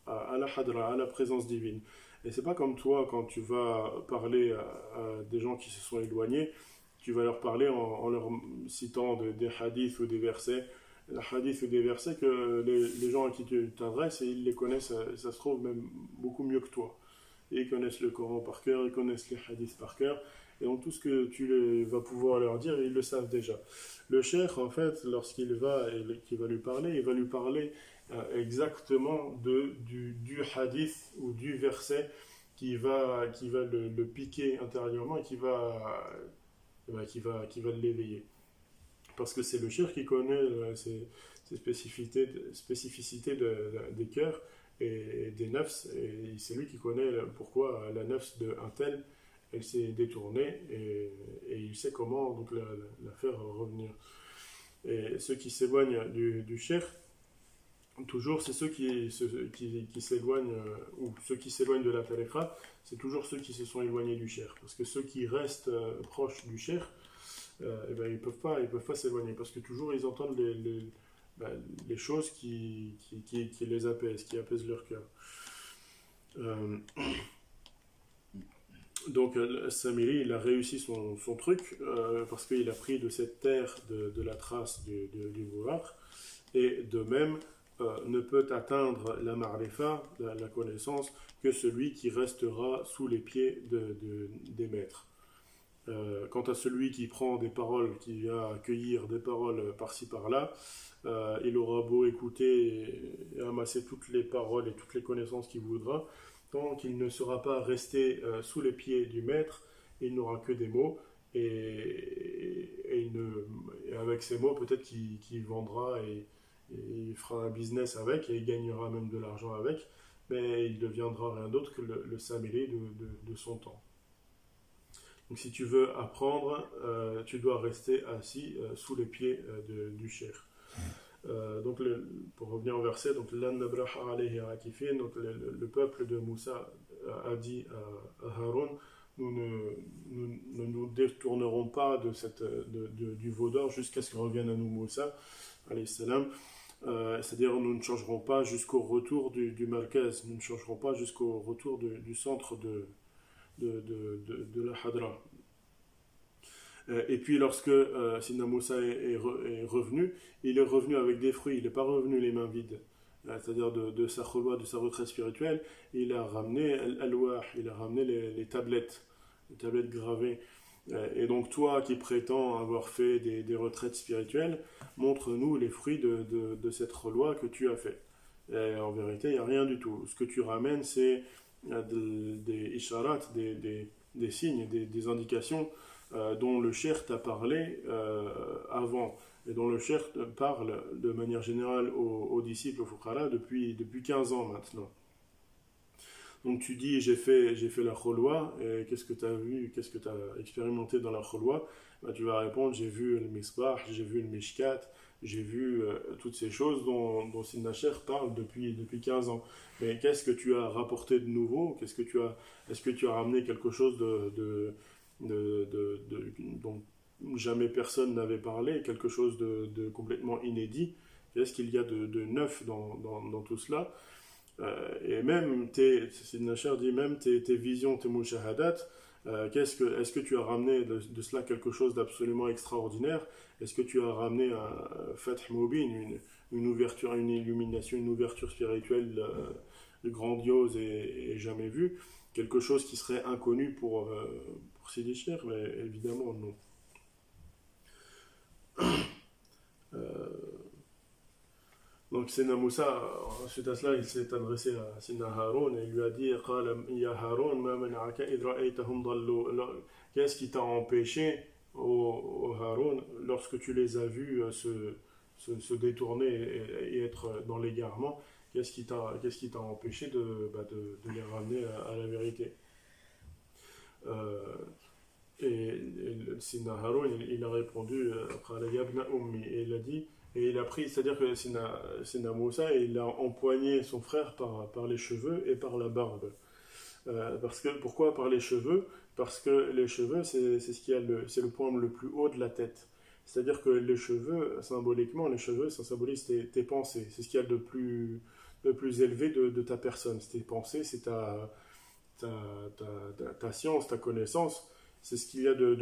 Speaker 1: à la hadra, à la présence divine. Et c'est pas comme toi, quand tu vas parler à des gens qui se sont éloignés, tu vas leur parler en leur citant des hadiths ou des versets, hadiths ou des versets que les gens à qui tu t'adresses, et ils les connaissent, ça se trouve même beaucoup mieux que toi. Et ils connaissent le Coran par cœur, ils connaissent les hadiths par cœur, et donc tout ce que tu vas pouvoir leur dire, ils le savent déjà. Le cheikh, en fait, lorsqu'il va et qu'il va lui parler, il va lui parler exactement du hadith ou du verset qui va le piquer intérieurement et qui va l'éveiller. Parce que c'est le cheikh qui connaît ces spécificités des cœurs et des nafs, et c'est lui qui connaît pourquoi la nafs d'un tel elle s'est détournée, et il sait comment donc la faire revenir. Et ceux qui s'éloignent du cheikh, toujours c'est ceux qui s'éloignent, ou ceux qui s'éloignent de la tariqa, c'est toujours ceux qui se sont éloignés du cheikh, parce que ceux qui restent proches du cheikh, eh ben, ils peuvent pas s'éloigner, parce que toujours ils entendent les choses qui les apaisent, qui apaisent leur cœur. Euh, donc Samiri, il a réussi son truc parce qu'il a pris de cette terre de la trace du Buraq, et de même ne peut atteindre la ma'rifa, la connaissance, que celui qui restera sous les pieds des maîtres. Quant à celui qui prend des paroles, qui vient accueillir des paroles par-ci par-là, il aura beau écouter et amasser toutes les paroles et toutes les connaissances qu'il voudra, tant qu'il ne sera pas resté sous les pieds du maître, il n'aura que des mots, et avec ces mots, peut-être qu'il vendra et il fera un business avec, et il gagnera même de l'argent avec, mais il ne deviendra rien d'autre que le samiri de son temps. Donc si tu veux apprendre, tu dois rester assis sous les pieds du cheikh. Donc pour revenir au verset, donc le peuple de Moussa a dit à Haroun, nous ne nous détournerons pas du veau d'or jusqu'à ce que revienne à nous Moussa, alayhi salam. C'est-à-dire nous ne changerons pas jusqu'au retour du Markaz, nous ne changerons pas jusqu'au retour du centre de la Hadra. Et puis lorsque Sidna Moussa est revenu, il est revenu avec des fruits, il n'est pas revenu les mains vides. C'est-à-dire de sa kholwa, de sa retraite spirituelle, il a ramené al-alwah, il a ramené les tablettes gravées. Et donc toi qui prétends avoir fait des retraites spirituelles, montre-nous les fruits de cette kholwa que tu as fait. Et en vérité, il n'y a rien du tout. Ce que tu ramènes, c'est des isharat, des signes, des indications dont le cheikh t'a parlé avant, et dont le cheikh parle de manière générale aux disciples, aux fuqara, depuis 15 ans maintenant. Donc tu dis j'ai fait la kholwa, et qu'est-ce que tu as vu, qu'est-ce que tu as expérimenté dans la kholwa? Ben, tu vas répondre j'ai vu le misbah, j'ai vu le mishkat, j'ai vu toutes ces choses dont Sidna Cheikh parle depuis 15 ans. Mais qu'est-ce que tu as rapporté de nouveau? Est-ce que tu as ramené quelque chose dont jamais personne n'avait parlé, quelque chose de complètement inédit? Qu'est-ce qu'il y a de neuf dans tout cela? Et même Sidna Cheikh dit même tes visions, tes mushahadat, est-ce que tu as ramené de cela quelque chose d'absolument extraordinaire? Est-ce que tu as ramené un fath mubin, une ouverture, une illumination, une ouverture spirituelle grandiose et jamais vue? Quelque chose qui serait inconnu pour Sidi Cheikh? Mais évidemment non. Donc Sidna Moussa, suite à cela, il s'est adressé à Sidna Haroun et il lui a dit Ya Haroun, ma mana'aka idh ra'aytahum dallu. Qu'est-ce qui t'a empêché, au Haroun, lorsque tu les as vus se détourner et être dans l'égarement? Qu'est-ce qui t'a empêché de les ramener à la vérité? Et Sidna Haroun, il a répondu Yabna Ummi, et il a dit, et il a pris, c'est-à-dire que Sidna Moussa, il a empoigné son frère par les cheveux et par la barbe. Pourquoi par les cheveux? Parce que les cheveux, c'est le point le plus haut de la tête. C'est-à-dire que les cheveux, symboliquement, ça symbolise tes pensées. C'est ce qu'il y a de plus élevé de ta personne. C'est tes pensées, c'est ta science, ta connaissance. C'est ce qu'il y a de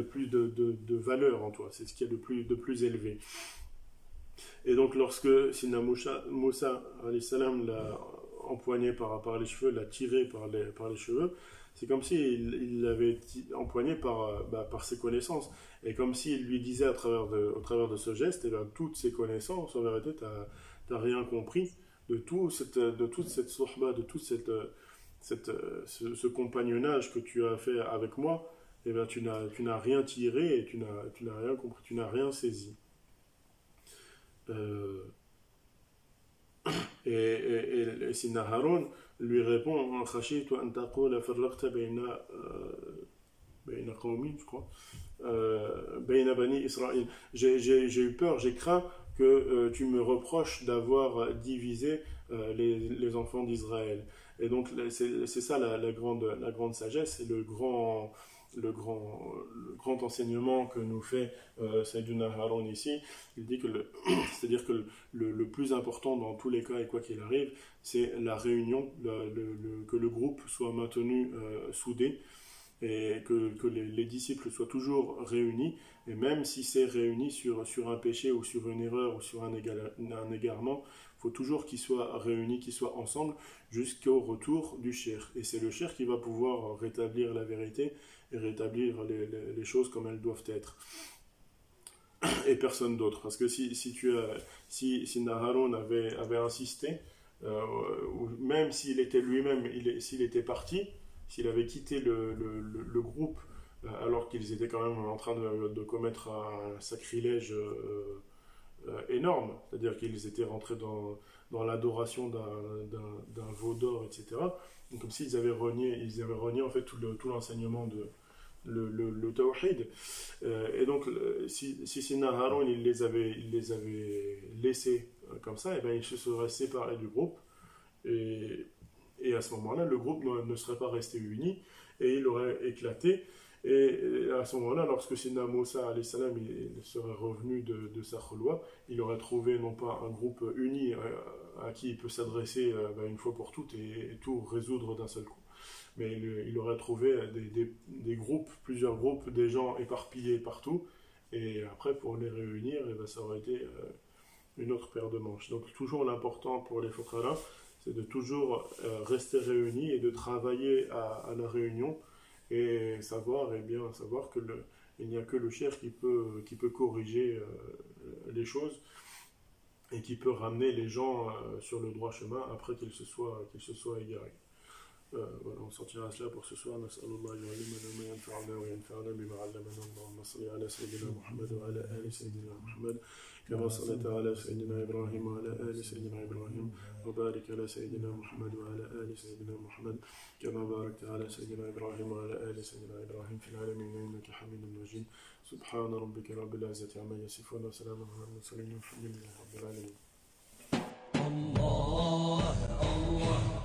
Speaker 1: plus de valeur en toi, c'est ce qu'il y a de plus élevé. Et donc lorsque Sidna Moussa alayhi salam l'a empoigné par les cheveux, l'a tiré par les cheveux, c'est comme s'il l'avait empoigné par ses connaissances, et comme s'il lui disait au travers de ce geste, et bien, toutes ces connaissances, en vérité, t'as rien compris de toute cette sohba, de tout ce compagnonnage que tu as fait avec moi. Eh bien, tu n'as rien tiré et tu n'as rien compris, tu n'as rien saisi. Et Sidna Haroun lui répond Khashitu an taqula farraqta bayna qawmin, je crois, bayna bani Israël. J'ai eu peur, j'ai craint que tu me reproches d'avoir divisé les enfants d'Israël. Et donc c'est ça la grande sagesse, c'est le grand le grand enseignement que nous fait Sayyidina Haroun ici. Il dit que c'est-à-dire que le plus important dans tous les cas et quoi qu'il arrive, c'est la réunion, que le groupe soit maintenu soudé et que les disciples soient toujours réunis, et même si c'est réuni sur un péché ou sur une erreur ou sur un égarement, il faut toujours qu'ils soient réunis, qu'ils soient ensemble jusqu'au retour du cheikh. Et c'est le cheikh qui va pouvoir rétablir la vérité et rétablir les choses comme elles doivent être. Et personne d'autre. Parce que si Naharon avait insisté, ou même s'il était lui-même, s'il était parti, s'il avait quitté le groupe, alors qu'ils étaient quand même en train de commettre un sacrilège énorme, c'est-à-dire qu'ils étaient rentrés dans l'adoration d'un veau d'or, etc. Donc, comme s'ils avaient renié en fait tout l'enseignement de le tawhid. Et donc, si Sina Haroun il les avait laissés comme ça, et bien ils se seraient séparés du groupe, et à ce moment-là, le groupe ne serait pas resté uni et il aurait éclaté. Et à ce moment-là, lorsque Sina Moussa alayhi salam, il serait revenu de sa khulwa, il aurait trouvé non pas un groupe uni à qui il peut s'adresser une fois pour toutes et tout résoudre d'un seul coup, mais il aurait trouvé des groupes, plusieurs groupes, des gens éparpillés partout, et après pour les réunir, ça aurait été une autre paire de manches. Donc toujours l'important pour les fuqara, c'est de toujours rester réunis et de travailler à la réunion et savoir qu'il n'y a que le cheikh qui peut corriger les choses et qui peut ramener les gens sur le droit chemin après qu'ils se soient égarés. Voilà, on sortira cela pour ce soir. Nas'alullah yu'allimana ma yanfa'una wa yanfa'una bima 'allamana. Allahumma salli ala sayyidina Muhammad wa ala ali sayyidina Muhammad كما صليت على سيدنا إبراهيم وعلى آل سيدنا إبراهيم وبارك على سيدنا محمد وعلى آل سيدنا محمد كما باركت على سيدنا إبراهيم وعلى آل سيدنا إبراهيم في العالمين إنك حميد مجيد سبحان ربك رب العزة عما يصفون وسلام على المرسلين والحمد لله رب العالمين. الله الله